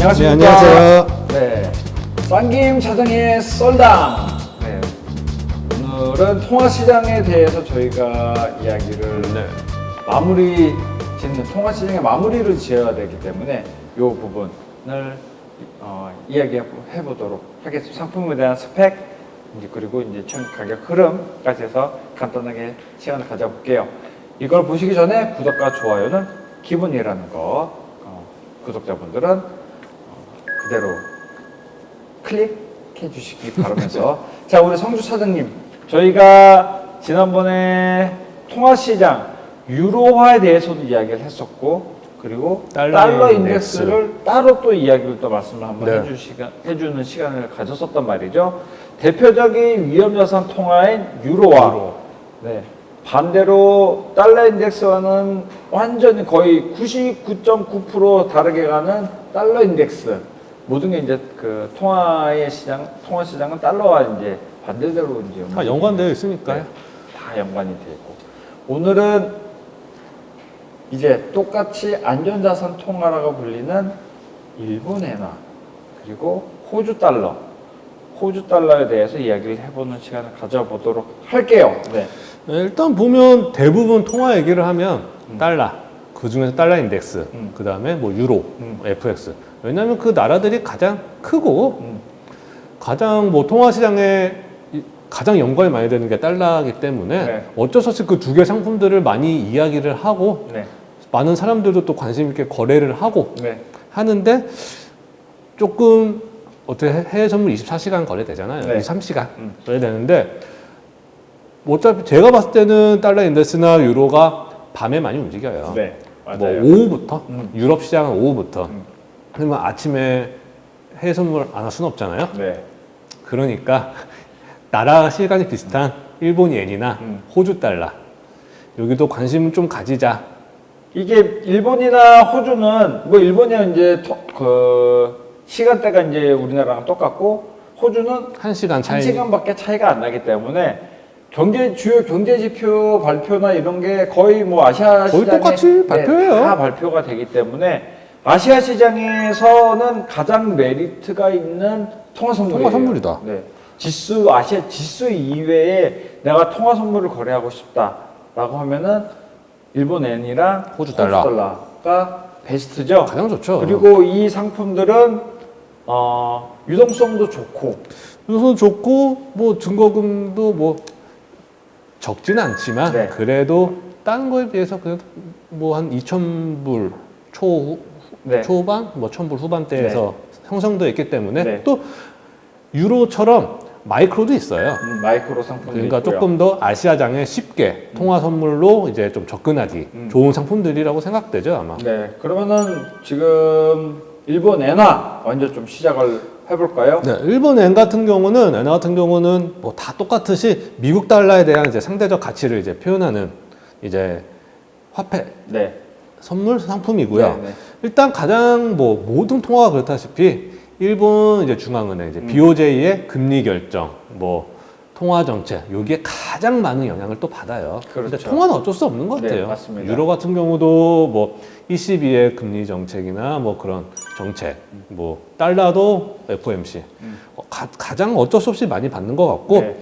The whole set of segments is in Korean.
안녕하십니까. 네, 안녕하세요. 네, 쌍김 자정의 썰당. 네, 오늘은 통화시장에 대해서 저희가 이야기를 마무리 짓는 통화시장의 마무리를 지어야 되기 때문에 이 부분을 이야기해 보도록 하겠습니다. 상품에 대한 스펙 그리고 이제 총 가격 흐름까지 해서 간단하게 시간을 가져볼게요. 이걸 보시기 전에 구독과 좋아요는 기본이라는 거 구독자분들은 그대로 클릭해 주시기 바라면서 자, 우리 성주 사장님, 저희가 지난번에 통화시장 유로화에 대해서도 이야기를 했었고, 그리고 달러 인덱스를 따로 또 이야기를 또 말씀을 한번 해주는 시간을 가졌었단 말이죠. 대표적인 위험자산 통화인 유로화. 네. 반대로 달러 인덱스와는 완전히 거의 99.9% 다르게 가는 달러 인덱스. 모든 게 이제 그 통화 시장은 달러와 이제 반대대로 이제 다 연관되어 있으니까요. 네, 다 연관이 되어 있고. 오늘은 이제 똑같이 안전자산 통화라고 불리는 일본 엔화 그리고 호주 달러에 대해서 이야기를 해보는 시간을 가져보도록 할게요. 네. 일단 보면 대부분 통화 얘기를 하면 달러, 그 중에서 달러 인덱스, 그 다음에 뭐 유로, FX. 왜냐하면 그 나라들이 가장 크고 가장 뭐 통화 시장에 가장 연관이 많이 되는 게 달러이기 때문에 어쩔 수 없이 그 두 개 상품들을 많이 이야기를 하고 많은 사람들도 또 관심 있게 거래를 하고 하는데 조금 어떻게 해외 선물 24시간 거래되잖아요. 23시간 거래되는데 어차피 제가 봤을 때는 달러 인덱스나 유로가 밤에 많이 움직여요. 뭐 오후부터 유럽 시장은 오후부터. 그러면 아침에 해외 선물 안 할 수는 없잖아요. 그러니까 나라 시간이 비슷한 일본 엔이나 호주 달러 여기도 관심을 좀 가지자. 이게 일본이나 호주는 뭐 일본이야 이제 그 시간대가 이제 우리나라랑 똑같고 호주는 1시간 차이. 1시간밖에 차이가 안 나기 때문에 주요 경제 지표 발표나 이런 게 거의 뭐 아시아 거의 시장에 똑같이 발표해요. 다 발표가 되기 때문에 아시아 시장에서는 가장 메리트가 있는 통화 선물이에요. 통화 선물이다. 아시아 지수 이외에 내가 통화 선물을 거래하고 싶다라고 하면은 일본 엔이랑 호주 달러. 달러가 베스트죠. 가장 좋죠. 그리고 이 상품들은 유동성도 좋고 뭐 증거금도 뭐 적지는 않지만 그래도 다른 거에 비해서 그래도 뭐 한 2,000불 초반, 뭐 1,000불 후반대에서 형성되어 있기 때문에 또 유로처럼 마이크로도 있어요. 마이크로 상품도 그러니까 있고요. 조금 더 아시아장에 쉽게 통화 선물로 이제 좀 접근하기 좋은 상품들이라고 생각되죠, 아마. 네, 그러면은 지금 일본 엔화 먼저 좀 시작을 해볼까요? 네, 일본 엔 같은 경우는 뭐 다 똑같듯이 미국 달러에 대한 이제 상대적 가치를 이제 표현하는 이제 화폐, 선물 상품이고요. 일단 가장 뭐 모든 통화가 그렇다시피 일본 이제 중앙은행 이제 BOJ의 금리 결정, 뭐 통화 정책 여기에 가장 많은 영향을 또 받아요. 근데 통화는 어쩔 수 없는 것 같아요. 맞습니다. 유로 같은 경우도 뭐 ECB의 금리 정책이나 뭐 그런 정책, 뭐 달러도 FOMC 가장 어쩔 수 없이 많이 받는 것 같고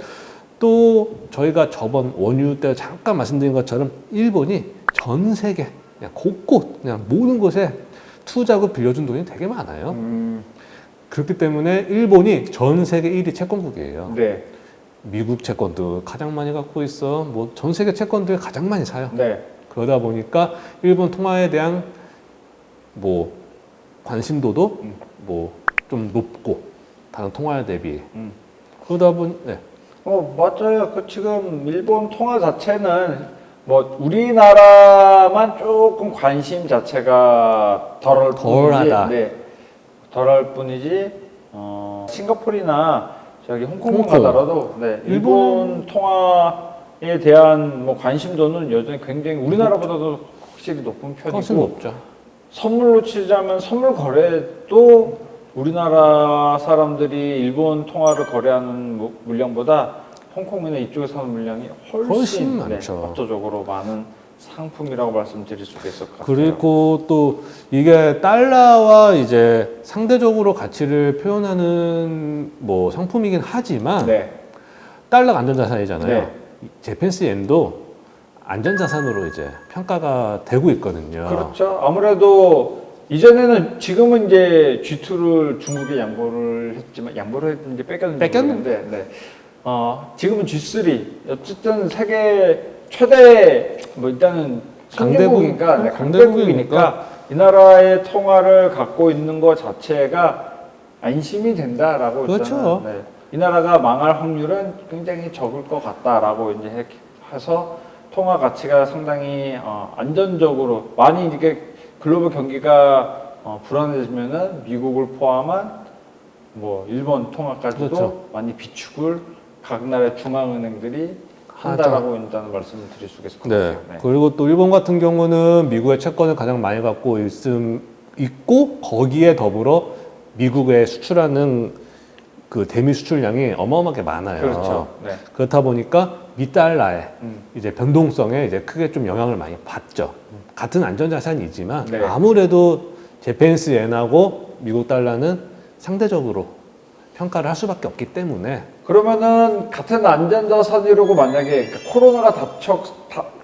또 저희가 저번 원유 때 잠깐 말씀드린 것처럼 일본이 전 세계 그냥 곳곳 그냥 모든 곳에 투자금 빌려준 돈이 되게 많아요. 그렇기 때문에 일본이 전 세계 1위 채권국이에요. 미국 채권도 가장 많이 갖고 있어. 뭐 전 세계 채권들 가장 많이 사요. 그러다 보니까 일본 통화에 대한 뭐 관심도도 뭐 좀 높고 다른 통화 대비. 그러다 보니 맞아요. 그 지금 일본 통화 자체는 뭐 우리나라만 조금 관심 자체가 덜하다. 덜할 뿐이지 싱가포르나 저기 홍콩 가더라도 일본 통화에 대한 뭐 관심도는 여전히 굉장히 우리나라보다도 확실히 높은 편이고 훨씬 높죠. 선물로 치자면 선물 거래도 우리나라 사람들이 일본 통화를 거래하는 물량보다 홍콩이나 이쪽에서 사는 물량이 훨씬 많죠. 압도적으로 많은 상품이라고 말씀드릴 수가 있을 것 같아요. 그리고 또 이게 달러와 이제 상대적으로 가치를 표현하는 뭐 상품이긴 하지만 네. 달러가 안전자산이잖아요. 네. 재팬스 엔도 안전자산으로 이제 평가가 되고 있거든요. 그렇죠. 아무래도 이전에는 지금은 이제 G2를 중국에 양보를 했지만 양보를 했는지 뺏겼는데 네. 지금은 G3 어쨌든 세계 최대 뭐 일단은 강대국이니까 네, 강대국이니까 이 나라의 통화를 갖고 있는 것 자체가 안심이 된다라고 그렇죠. 일단은 네, 이 나라가 망할 확률은 굉장히 적을 것 같다라고 이제 해서 통화 가치가 상당히 안전적으로 많이 이렇게 글로벌 경기가 불안해지면은 미국을 포함한 뭐 일본 통화까지도 그렇죠. 많이 비축을 각 나라의 중앙은행들이 한다라고 일단 말씀을 드릴 수 있을 것 네. 같아요. 네. 그리고 또 일본 같은 경우는 미국의 채권을 가장 많이 갖고 있고 거기에 더불어 미국에 수출하는 그 대미 수출량이 어마어마하게 많아요. 그렇죠. 네. 그렇다 보니까 미달러의 음. 이제 변동성에 이제 크게 좀 영향을 많이 받죠. 같은 안전자산이지만 네. 아무래도 재팬스 엔하고 미국 달러는 상대적으로 평가를 할 수밖에 없기 때문에 그러면은 같은 안전자산이라고 만약에 코로나가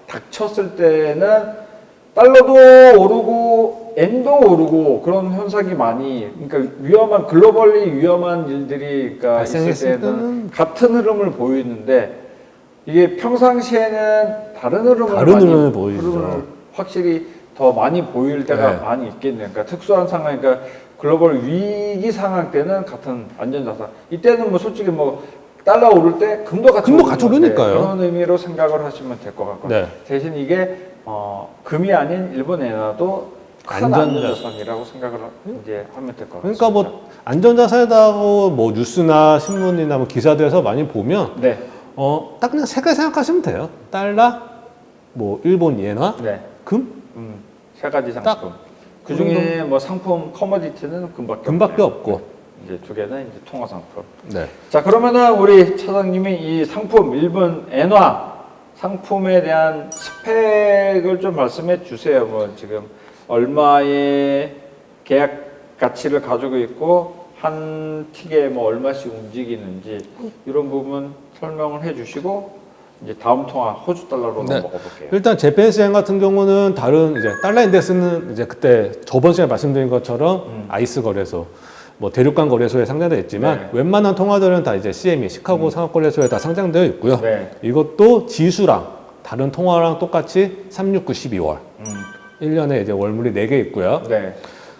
닥쳤을 때는 달러도 오르고 엔도 오르고 그런 현상이 많이 그러니까 글로벌리 위험한 일들이 그러니까 있을 발생했을 때는 때는 같은 흐름을 보이는데 이게 평상시에는 다른 흐름을 흐름을 보이죠. 흐름을 확실히 더 많이 보일 때가 네. 많이 있겠네요. 그러니까 특수한 상황, 그러니까 글로벌 위기 상황 때는 같은 안전자산. 이때는 뭐 솔직히 뭐 달러 오를 때 금도 같이 오르니까요. 그런 의미로 생각을 하시면 될 것 같고요. 네. 대신 이게 금이 아닌 일본 엔화도 큰 안전자산이라고 생각을 이제 하면 될 것 같습니다. 그러니까 뭐 안전자산이라고 뭐 뉴스나 신문이나 뭐 기사들에서 많이 보면 네, 딱 그냥 세 가지 생각하시면 돼요. 달러, 뭐 일본 엔화, 네, 금, 세 가지 상품. 그 중에 뭐 상품 커머디티는 금밖에 없고. 이제 두 개는 이제 통화 상품. 네. 자, 그러면은 우리 차장님이 이 상품 일본 엔화 상품에 대한 스펙을 좀 말씀해 주세요. 뭐 지금 얼마의 계약 가치를 가지고 있고 한 틱에 뭐 얼마씩 움직이는지 이런 부분 설명을 해주시고 이제 다음 통화 호주 달러로 네. 넘어가 볼게요. 일단 재팬스 엔 같은 경우는 다른 이제 달러 인덱스는 이제 그때 저번 시간에 말씀드린 것처럼 아이스 거래소, 뭐 대륙간 거래소에 상장되어 있지만 네. 웬만한 통화들은 다 이제 CME 시카고 상업거래소에 다 상장되어 있고요. 네. 이것도 지수랑 다른 통화랑 똑같이 369, 12월 1년에 이제 월물이 4개 있고요. 네.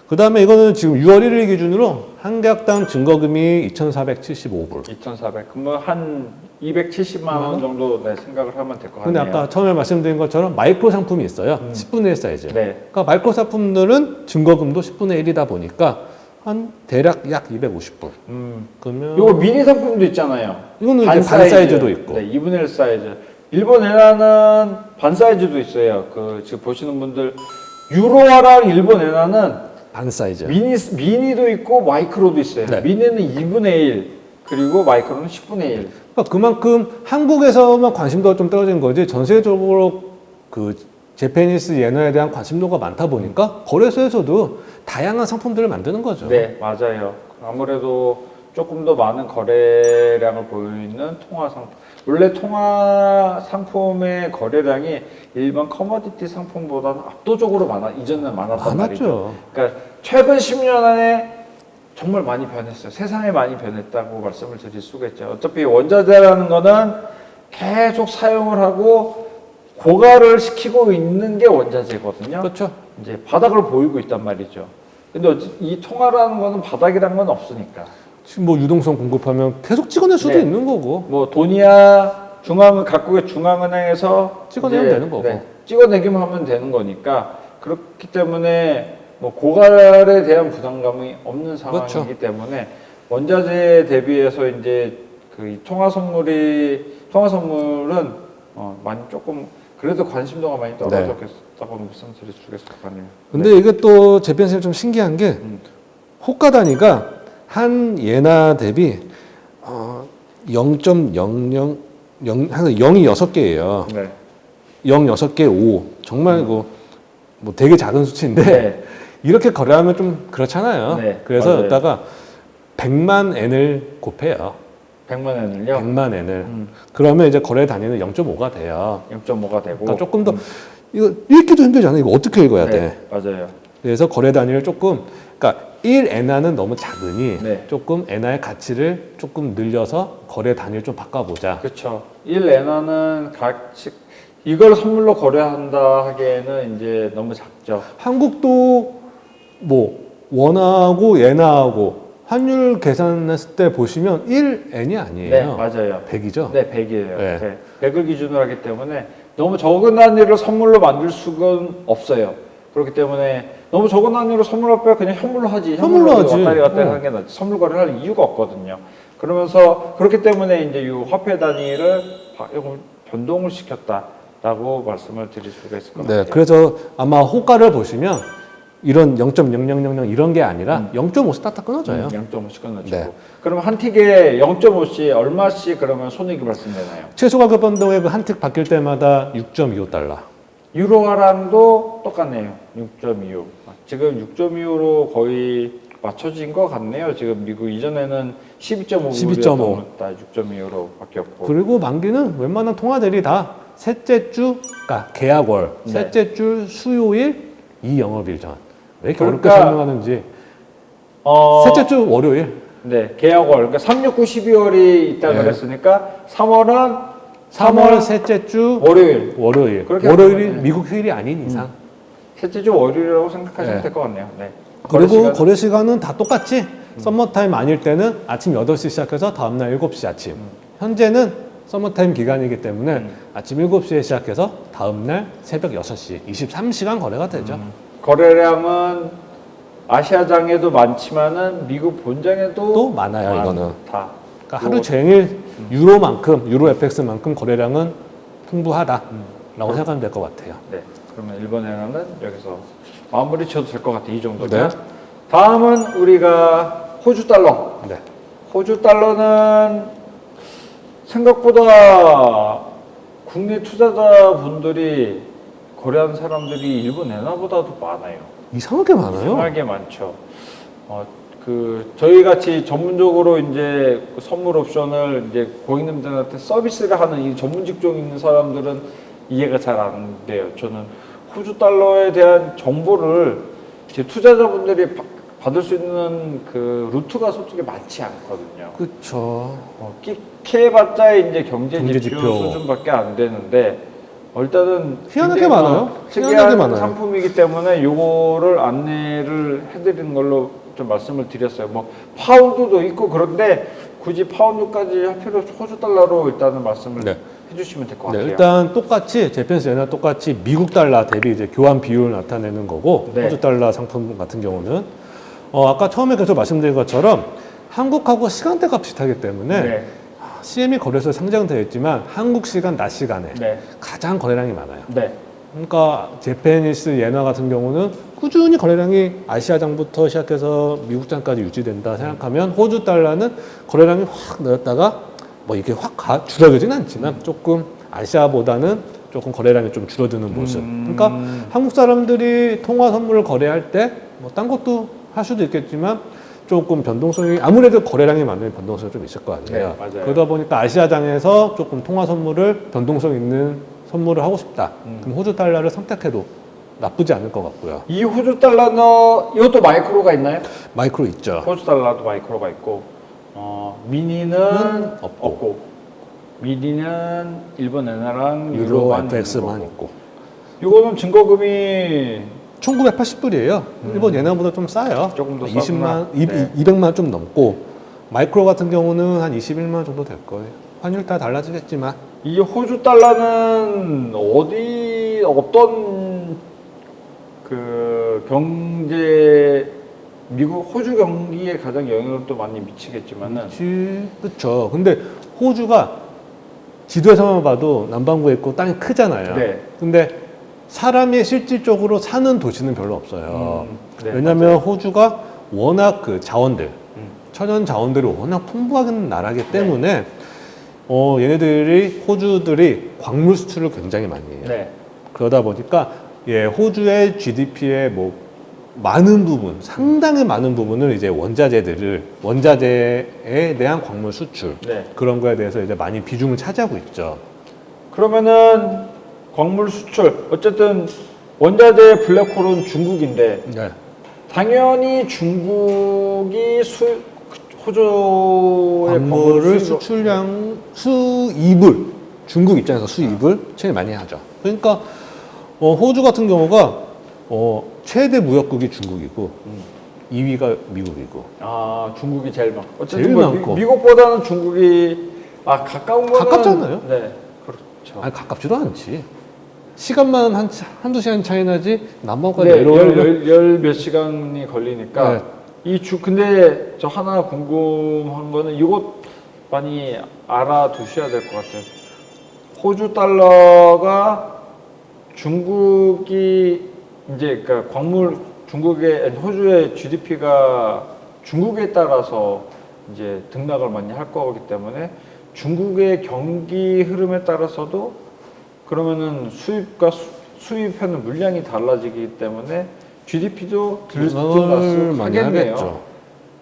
그 다음에 이거는 지금 6월 1일 기준으로 한 계약당 증거금이 2,475불. 2,400. 그러면 한 270만 원 정도 네, 생각을 하면 될 것 근데 같네요. 아까 처음에 말씀드린 것처럼 마이크로 상품이 있어요. 10분의 1 사이즈. 네. 그러니까 마이크로 상품들은 증거금도 10분의 1이다 보니까 한 대략 약 250불. 그러면 요거 미니 상품도 있잖아요. 이거는 이제 반 사이즈도 있고. 네, 2분의 1 사이즈. 일본 엔화는 반 사이즈도 있어요. 그 지금 보시는 분들 유로화랑 일본 엔화는 반 사이즈. 미니도 있고 마이크로도 있어요. 네. 미니는 2분의 1 그리고 마이크로는 10분의 1. 그러니까 그만큼 한국에서만 관심도가 좀 떨어진 거지 전 세계적으로 그 재패니스 엔화에 대한 관심도가 많다 보니까 거래소에서도 다양한 상품들을 만드는 거죠. 네, 맞아요. 아무래도 조금 더 많은 거래량을 보이는 통화 상품. 원래 통화 상품의 거래량이 일반 커머디티 상품보다는 압도적으로 이전에는 많았단 말이죠. 많았죠. 그러니까 최근 10년 안에 정말 많이 변했어요. 세상에 많이 변했다고 말씀을 드릴 수가 있죠. 어차피 원자재라는 거는 계속 사용을 하고 고갈을 시키고 있는 게 원자재거든요. 그렇죠. 이제 바닥을 보이고 있단 말이죠. 근데 이 통화라는 거는 바닥이란 건 없으니까. 지금 뭐 유동성 공급하면 계속 찍어낼 수도 네. 있는 거고. 뭐 돈이야 각국의 중앙은행에서 찍어내면 이제, 되는 거고. 찍어내기만 하면 되는 거니까 그렇기 때문에 뭐 고갈에 대한 부담감이 없는 상황이기 그렇죠. 때문에 원자재 대비해서 이제 그 통화 선물은 많이 조금 그래도 관심도가 많이 떨어졌다고 말씀드릴 수 있을 것 같네요. 근데 이게 또 재팬스는 좀 신기한 게 호가 단위가 한 예나 대비 0.00 항상 0이 6개예요. 네. 0 6개 5, 정말 뭐 되게 작은 수치인데 네. 이렇게 거래하면 좀 그렇잖아요. 네, 그래서 맞아요. 여기다가 100만 엔을 곱해요. 100만 원을요? 100만 엔을. 그러면 이제 거래 단위는 0.5가 돼요. 0.5가 되고. 그러니까 조금 더 이거 읽기도 힘들잖아요. 이거 어떻게 읽어야 네, 돼? 맞아요. 그래서 거래 단위를 조금, 그러니까 1엔화는 너무 작으니 네. 조금 엔화의 가치를 조금 늘려서 거래 단위를 좀 바꿔보자. 그렇죠. 1엔화는 가치 이걸 선물로 거래한다 하기에는 이제 너무 작죠. 한국도 뭐 원화하고 엔화하고 환율 계산했을 때 보시면 1엔이 아니에요. 네, 맞아요. 100이죠. 네, 100이에요. 네. 네. 100을 기준으로 하기 때문에 너무 적은 단위를 선물로 만들 수가 없어요. 그렇기 때문에 너무 적은 단위로 선물할 때 그냥 현물로 하지. 현물로 하지. 왔다리 갔다리 하는 게 낫지. 선물 거래를 할 이유가 없거든요. 그러면서 그렇기 때문에 이제 이 화폐 단위를 변동을 시켰다라고 말씀을 드릴 수가 있을 것 같아요. 네, 그래서 아마 호가를 보시면 이런 0.0000 이런 게 아니라 0.5씩 딱딱 끊어져요. 0.5씩 끊어지고. 네. 그러면 한 틱에 0.5씩 얼마씩 그러면 손익이 발생되나요? 최소 가격 변동액 한 틱 바뀔 때마다 6.25달러. 유로화랑도 똑같네요. 6.25. 지금 6.25로 거의 맞춰진 것 같네요. 지금 미국 이전에는 12.5였던 12.5. 6.25로 바뀌었고. 그리고 만기는 웬만한 통화들이 다 셋째 주, 그러니까 계약월, 네. 셋째 주 수요일, 이 영업일 전. 왜 이렇게 그러니까, 어렵게 설명하는지. 셋째 주 월요일. 네, 계약월. 그러니까 3, 6, 9, 12월이 있다 네. 그랬으니까 3월은 3월 셋째 주 월요일. 월요일. 그렇게 월요일이 하면, 네. 미국 휴일이 아닌 이상. 셋째 주 월요일이라고 생각하시면 네. 될 것 같네요. 네. 그리고 거래 시간은 다 똑같이 서머타임 아닐 때는 아침 8시 시작해서 다음날 7시 아침. 현재는 서머타임 기간이기 때문에 아침 7시에 시작해서 다음날 새벽 6시 23시간 거래가 되죠. 거래량은 아시아장에도 많지만은 미국 본장에도 또 많아요, 이거는. 다. 그러니까 하루 종일 유로만큼, 유로 FX만큼 거래량은 풍부하다라고 생각하면 될 것 같아요. 네. 그러면 일본 엔화는 여기서 마무리 쳐도 될 것 같아요. 이 정도면. 네. 다음은 우리가 호주 달러. 네. 호주 달러는 생각보다 국내 투자자분들이 거래하는 사람들이 일본 엔화보다도 많아요. 이상하게 많아요. 이상하게 많죠. 저희 같이 전문적으로 이제 그 선물 옵션을 이제 고객님들한테 서비스를 하는 이 전문 직종 있는 사람들은 이해가 잘 안 돼요. 저는 호주 달러에 대한 정보를 제 투자자분들이 받을 수 있는 그 루트가 솔직히 많지 않거든요. 그렇죠. 끼케봤자 이제 경제 경제 지표 지표. 수준밖에 안 되는데 일단은 희한하게 굉장히 많아요. 특이한 희한하게 많아요. 상품이기 때문에 요거를 안내를 해드리는 걸로 좀 말씀을 드렸어요. 뭐 파운드도 있고 그런데 굳이 파운드까지 할 필요 없이 호주 달러로 일단은 말씀을 네. 해주시면 될 것 네, 같아요. 일단 똑같이 재팬스 엔화 똑같이 미국 달러 대비 이제 교환 비율을 나타내는 거고 네. 호주 달러 상품 같은 경우는 아까 처음에 계속 말씀드린 것처럼 한국하고 시간대가 비슷하기 때문에 네. CME 거래소에 상장되어 있지만 한국 시간 낮 시간에 네. 가장 거래량이 많아요. 네. 그러니까 재패니스 엔화 같은 경우는 꾸준히 거래량이 아시아장부터 시작해서 미국장까지 유지된다 생각하면 호주 달러는 거래량이 확 늘었다가 뭐 이게 확 줄어들진 않지만 조금 아시아보다는 조금 거래량이 좀 줄어드는 모습. 그러니까 한국 사람들이 통화 선물을 거래할 때 뭐 딴 것도 할 수도 있겠지만 조금 변동성이 아무래도 거래량이 많으면 변동성이 좀 있을 거 아니에요. 네, 맞아요. 그러다 보니까 아시아장에서 조금 통화 선물을 변동성 있는 선물을 하고 싶다. 그럼 호주 달러를 선택해도 나쁘지 않을 것 같고요. 이 호주 달러는 이것도 마이크로가 있나요? 마이크로 있죠. 호주 달러도 마이크로가 있고 미니는 없고 미니는 일본 엔화랑 유로 유로만 FX만 있는 있고. 거고. 이거는 증거금이 1980불이에요. 일본 예나보다 좀 싸요. 조금 더 20만, 싸구나. 네. 200만 좀 넘고 마이크로 같은 경우는 한 21만 정도 될 거예요. 환율 다 달라지겠지만 이 호주 달러는 어떤 그 경제 미국 호주 경기에 가장 영향을 또 많이 미치겠지만은 그렇죠. 근데 호주가 지도에서만 봐도 남반구에 있고 땅이 크잖아요. 네. 근데 사람이 실질적으로 사는 도시는 별로 없어요. 네, 왜냐하면 호주가 워낙 그 자원들, 천연 자원들이 워낙 풍부한 나라기 때문에 얘네들이 호주들이 광물 수출을 굉장히 많이 해요. 네. 그러다 보니까 예, 호주의 GDP의 뭐 많은 부분, 상당히 많은 부분을 이제 원자재에 대한 광물 수출 네. 그런 거에 대해서 이제 많이 비중을 차지하고 있죠. 그러면은 광물 수출 어쨌든 원자재 블랙홀은 중국인데 네. 당연히 중국이 호주의 광물을 수입을- 수출량 수입을 중국 입장에서 수입을 제일 많이 하죠. 그러니까 호주 같은 경우가 최대 무역국이 중국이고 2위가 미국이고. 아 중국이 제일 많. 어쨌든 제일 뭐 많고. 미국보다는 중국이 가까운 거는 가깝잖아요. 네, 그렇죠. 아니 가깝지도 않지. 시간만 한두 시간 차이 나지 남방까지 네, 내려오면 열 몇 시간이 걸리니까 네. 근데 저 하나 궁금한 거는 이것 많이 알아두셔야 될 것 같아요. 호주 달러가 중국이 이제 그러니까 호주의 GDP가 중국에 따라서 이제 등락을 많이 할 거기 때문에 중국의 경기 흐름에 따라서도 그러면은 수입과 수입하는 물량이 달라지기 때문에 GDP도 많이 들쑥날쑥하겠네요. 하겠죠.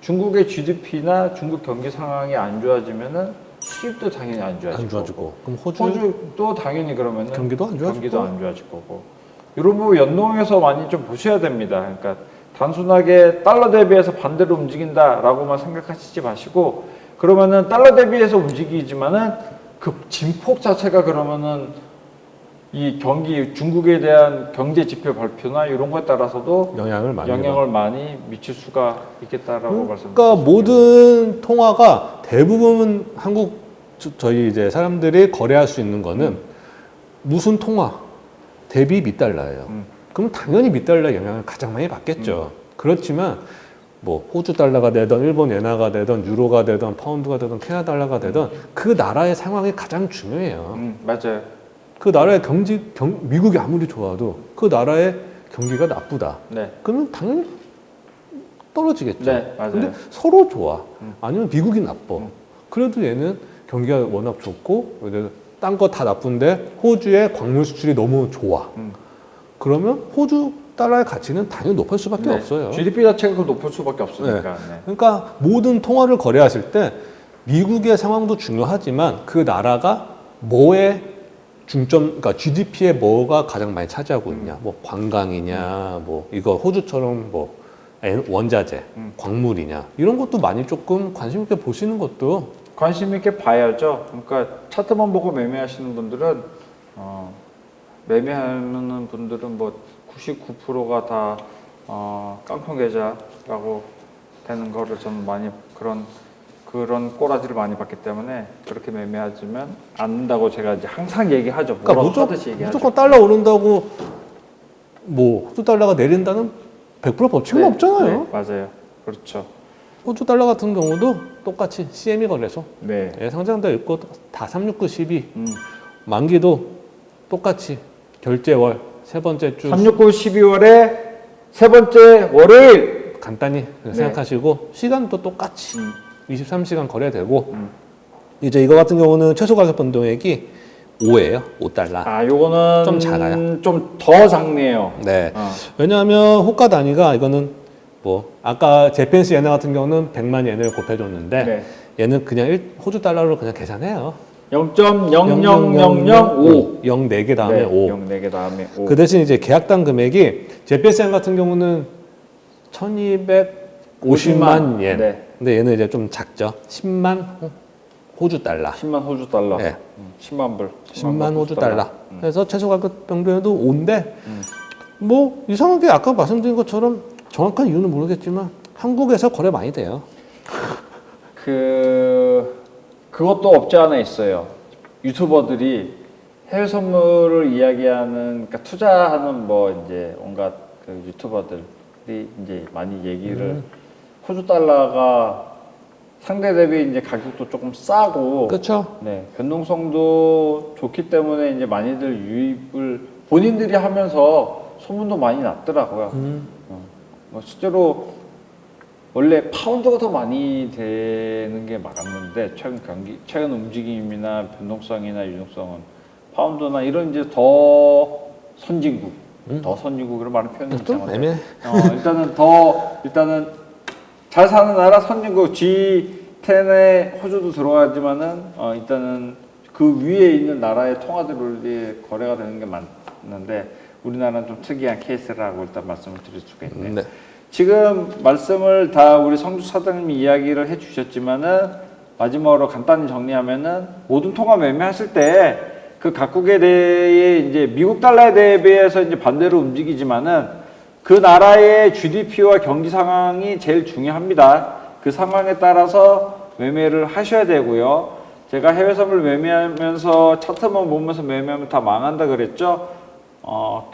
중국의 GDP나 중국 경기 상황이 안 좋아지면은 수입도 당연히 안 좋아지고, 안 좋아지고. 그럼 호주 호주도 당연히 그러면은 경기도 안 좋아지고. 경기도 안 좋아질 거고. 이런 거 연동해서 많이 좀 보셔야 됩니다. 그러니까 단순하게 달러 대비해서 반대로 움직인다라고만 생각하시지 마시고 그러면은 달러 대비해서 움직이지만은 그 진폭 자체가 그러면은 이 중국에 대한 경제 지표 발표나 이런 거에 따라서도 영향을 많이 미칠 수가 있겠다라고 그러니까 말씀드립니다. 모든 통화가 대부분 저희 이제 사람들이 거래할 수 있는 거는 무슨 통화 대비 밑달러예요. 그럼 당연히 밑달러 영향을 가장 많이 받겠죠. 그렇지만 뭐 호주 달러가 되든 일본 엔화가 되든 유로가 되든 파운드가 되든 캐나다 달러가 되든 그 나라의 상황이 가장 중요해요. 맞아요. 그 나라의 미국이 아무리 좋아도 그 나라의 경기가 나쁘다. 네. 그러면 당연히 떨어지겠죠. 네, 맞아요. 근데 서로 좋아. 아니면 미국이 나빠. 그래도 얘는 경기가 워낙 좋고 딴 거 다 나쁜데 호주의 광물 수출이 너무 좋아. 그러면 호주 달러의 가치는 당연히 높을 수밖에 네. 없어요. GDP 자체가 높을 수밖에 없으니까. 네. 그러니까 모든 통화를 거래하실 때 미국의 상황도 중요하지만 그 나라가 뭐에 그러니까 GDP에 뭐가 가장 많이 차지하고 있냐, 뭐 관광이냐, 뭐 이거 호주처럼 뭐 원자재, 광물이냐 이런 것도 많이 조금 관심 있게 보시는 것도 관심 있게 봐야죠. 그러니까 차트만 보고 매매하시는 분들은 매매하는 분들은 뭐 99%가 다 깡통 계좌라고 되는 거를 저는 많이 그런 꼬라지를 많이 봤기 때문에 그렇게 매매하지만 않는다고 제가 이제 항상 얘기하죠. 그러니까 하듯이 얘기하죠. 무조건 달러 오른다고 뭐 호주 달러가 내린다는 100% 법칙은 네, 없잖아요. 네, 맞아요. 그렇죠. 호주 달러 같은 경우도 똑같이 CME 거래소 네. 상장돼 있고 다 369, 12 만기도 똑같이 결제월 세 번째 주 369 12월에 세 번째 월요일. 간단히 네. 생각하시고 시간도 똑같이 23시간 거래되고 이제 이거 같은 경우는 최소 가격 변동액이 5예요. 5달러. 요거는 좀 작아요. 좀 더 작네요. 네. 왜냐하면 호가 단위가 이거는 뭐 아까 제펜스 예나 같은 경우는 100만 엔을 곱해줬는데 네. 얘는 그냥 호주 달러로 그냥 계산해요. 0.00005. 0 4개 다음에 5. 0 4개 다음에 5. 그 대신 이제 계약당 금액이 제펜스 엔 같은 경우는 1250만 엔. 네. 근데 얘는 이제 좀 작죠. 10만 호주 달러. 10만 호주 달러. 네. 10만 불. 10만 호주 달러. 그래서 최소 가격 변동에도 5인데 뭐 이상하게 아까 말씀드린 것처럼 정확한 이유는 모르겠지만 한국에서 거래 많이 돼요. 그것도 없지 않아 있어요. 유튜버들이 해외 선물을 이야기하는, 그러니까 투자하는 뭐 이제 온갖 그 유튜버들이 이제 많이 얘기를 호주 달러가 상대 대비 이제 가격도 조금 싸고, 그렇죠. 네, 변동성도 좋기 때문에 이제 많이들 유입을 본인들이 하면서 소문도 많이 났더라고요. 뭐 실제로 원래 파운드가 더 많이 되는 게 맞았는데 최근 움직임이나 변동성이나 유동성은 파운드나 이런 이제 더 선진국, 더 선진국으로 말하는 표현은 좀 이상한데. 애매해. 일단은 잘 사는 나라 선진국 G10에 호주도 들어가지만은 일단은 그 위에 있는 나라의 통화들이 거래가 되는 게 많은데 우리나라는 좀 특이한 케이스라고 일단 말씀을 드릴 수가 있네요. 네. 지금 말씀을 다 우리 성주 사장님이 이야기를 해주셨지만은 마지막으로 간단히 정리하면은 모든 통화 매매하실 때 그 각국에 대해 이제 미국 달러에 대비해서 이제 반대로 움직이지만은 그 나라의 GDP와 경기 상황이 제일 중요합니다. 그 상황에 따라서 매매를 하셔야 되고요. 제가 해외 선물 매매하면서 차트만 보면서 매매하면 다 망한다 그랬죠.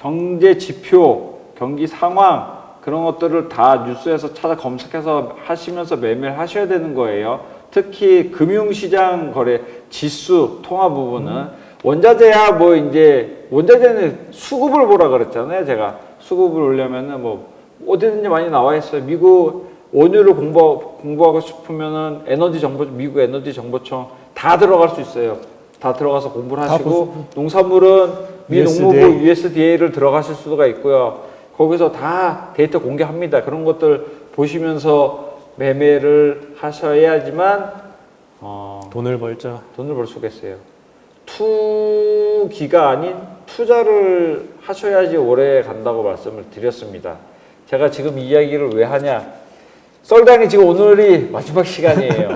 경제 지표, 경기 상황 그런 것들을 다 뉴스에서 찾아 검색해서 하시면서 매매를 하셔야 되는 거예요. 특히 금융시장 거래 지수 통화 부분은 원자재야 뭐 이제 원자재는 수급을 보라 그랬잖아요. 제가 수급을 올려면은 뭐 어디든지 많이 나와 있어요. 미국 원유를 공부하고 싶으면은 미국 에너지 정보청 다 들어갈 수 있어요. 다 들어가서 공부를 하시고 농산물은 미 농무부 USDA를 들어가실 수가 있고요. 거기서 다 데이터 공개합니다. 그런 것들 보시면서 매매를 하셔야지만 돈을 벌자. 돈을 벌 수가 있어요. 투기가 아닌 투자를 하셔야지 오래 간다고 말씀을 드렸습니다. 제가 지금 이 이야기를 왜 하냐? 썰당이 지금 오늘이 마지막 시간이에요.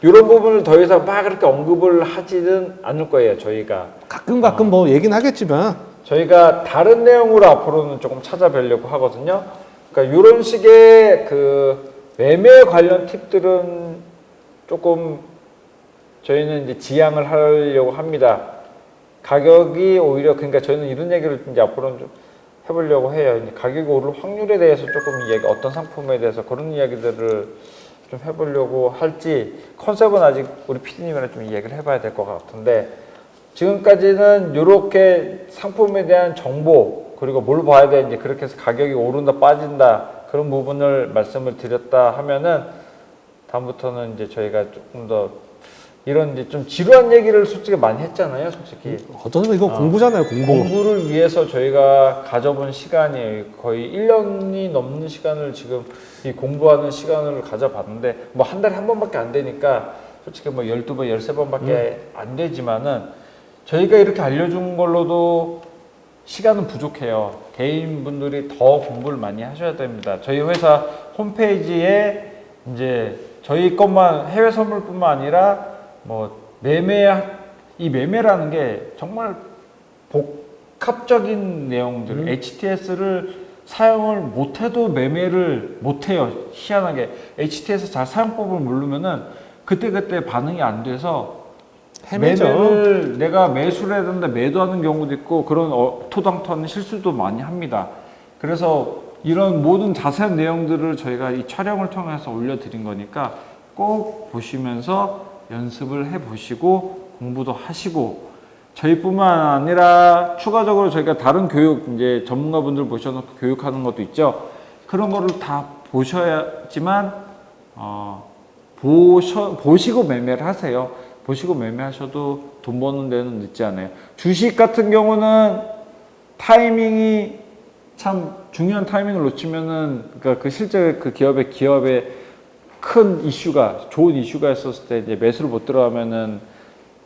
이런 부분을 더 이상 막 그렇게 언급을 하지는 않을 거예요. 저희가 가끔 뭐 얘기는 하겠지만 저희가 다른 내용으로 앞으로는 조금 찾아뵈려고 하거든요. 그러니까 이런 식의 그 매매 관련 팁들은 조금 저희는 이제 지양을 하려고 합니다. 가격이 오히려 그러니까 저희는 이런 얘기를 이제 앞으로는 좀 해보려고 해요. 이제 가격이 오를 확률에 대해서 조금 이야기, 어떤 상품에 대해서 그런 이야기들을 좀 해보려고 할지 컨셉은 아직 우리 PD님이랑 좀 이야기를 해봐야 될 것 같은데 지금까지는 이렇게 상품에 대한 정보 그리고 뭘 봐야 되는지 그렇게 해서 가격이 오른다 빠진다 그런 부분을 말씀을 드렸다 하면은 다음부터는 이제 저희가 조금 더 이런 이제 좀 지루한 얘기를 솔직히 많이 했잖아요, 솔직히. 어쩌면 이거 공부잖아요, 공부를 위해서 저희가 가져본 시간이에요. 거의 1년이 넘는 시간을 지금 이 공부하는 시간을 가져봤는데 뭐 한 달에 한 번밖에 안 되니까 솔직히 뭐 12번, 13번밖에 안 되지만은 저희가 이렇게 알려준 걸로도 시간은 부족해요. 개인분들이 더 공부를 많이 하셔야 됩니다. 저희 회사 홈페이지에 이제 저희 것만 해외 선물뿐만 아니라 뭐 이 매매라는 게 정말 복합적인 내용들 HTS를 사용을 못해도 매매를 못해요. 희한하게 HTS 잘 사용법을 모르면은 그때 반응이 안 돼서 헤매죠. 매매를 내가 매수를 해야 되는데 매도하는 경우도 있고 그런 토당토하는 실수도 많이 합니다. 그래서 이런 모든 자세한 내용들을 저희가 이 촬영을 통해서 올려드린 거니까 꼭 보시면서 연습을 해보시고 공부도 하시고 저희뿐만 아니라 추가적으로 저희가 다른 교육 이제 전문가분들 모셔놓고 교육하는 것도 있죠. 그런 거를 다 보셔야지만 보시고 매매를 하세요. 보시고 매매하셔도 돈 버는 데는 늦지 않아요. 주식 같은 경우는 타이밍이 참 중요한 타이밍을 놓치면은 그러니까 그 실제 그 기업의 큰 이슈가 좋은 이슈가 있었을 때 이제 매수를 못 들어가면은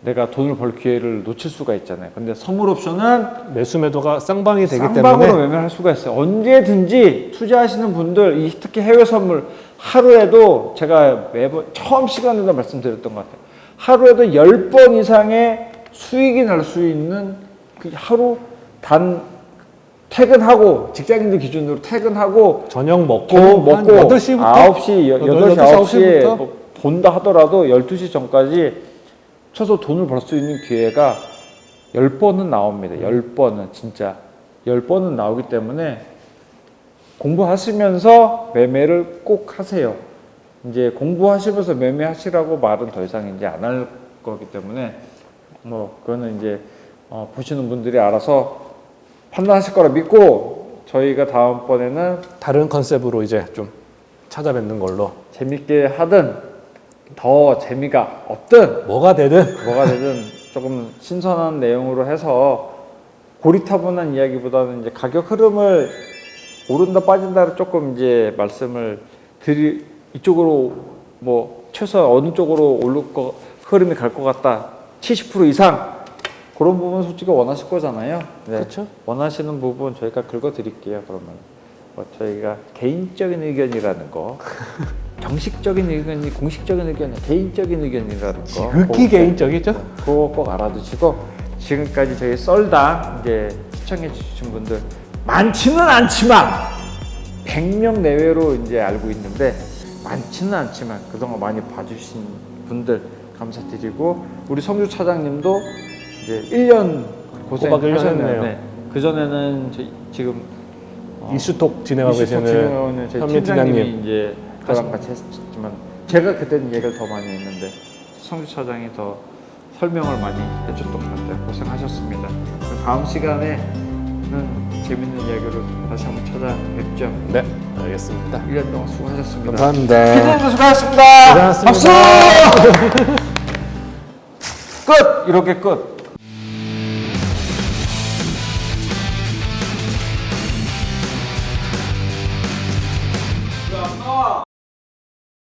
내가 돈을 벌 기회를 놓칠 수가 있잖아요. 근데 선물 옵션은 매수 매도가 쌍방이 되기 쌍방으로 때문에 매매할 수가 있어요. 언제든지 투자하시는 분들, 특히 해외 선물 하루에도 제가 매번 처음 시간에도 말씀드렸던 것 같아요. 하루에도 10번 이상의 수익이 날 수 있는 그 하루 퇴근하고 직장인들 기준으로 퇴근하고 저녁 먹고 한 8시부터 8시, 9시에 본다 하더라도 12시 전까지 쳐서 돈을 벌 수 있는 기회가 10번은 나옵니다. 10번은 진짜 10번은 나오기 때문에 공부하시면서 매매를 꼭 하세요. 이제 공부하시면서 매매하시라고 말은 더 이상 이제 안 할 거기 때문에 뭐 그거는 이제 보시는 분들이 알아서 판단하실 거라 믿고 저희가 다음번에는 다른 컨셉으로 이제 좀 찾아뵙는 걸로 재밌게 하든 더 재미가 없든 뭐가 되든 조금 신선한 내용으로 해서 고리타분한 이야기보다는 이제 가격 흐름을 오른다 빠진다를 조금 이제 말씀을 이쪽으로 뭐 최소 어느 쪽으로 오를 거 흐름이 갈 것 같다 70% 이상 그런 부분 솔직히 원하실 거잖아요. 네. 그렇죠. 원하시는 부분 저희가 긁어드릴게요. 그러면 뭐 저희가 개인적인 의견이라는 거, 정식적인 의견이 공식적인 의견이 개인적인 의견이라는 거, 극히 개인적이죠. 그거 꼭 알아두시고 지금까지 저희 썰당 이제 시청해 주신 분들 많지는 않지만 100명 내외로 이제 알고 있는데 많지는 않지만 그동안 많이 봐주신 분들 감사드리고 우리 성주 차장님도 이제 1년 꼬박 1년 고생하셨네요. 했네요. 네. 그 전에는 지금 이슈톡 진행하고 이슈톡 계시는 진행하는 저희 현미 팀장님이 팀장님. 이제 저랑 같이 했지만 제가 그때는 얘기를 더 많이 했는데 성주 차장이 더 설명을 많이 해줬던 것 같아요. 고생하셨습니다. 다음 시간에는 재밌는 이야기로 다시 한번 찾아뵙죠. 네, 알겠습니다. 1년 동안 수고하셨습니다. 감사합니다. 피디님도 수고하셨습니다. 고생하셨습니다. 박수! 끝! 이렇게 끝.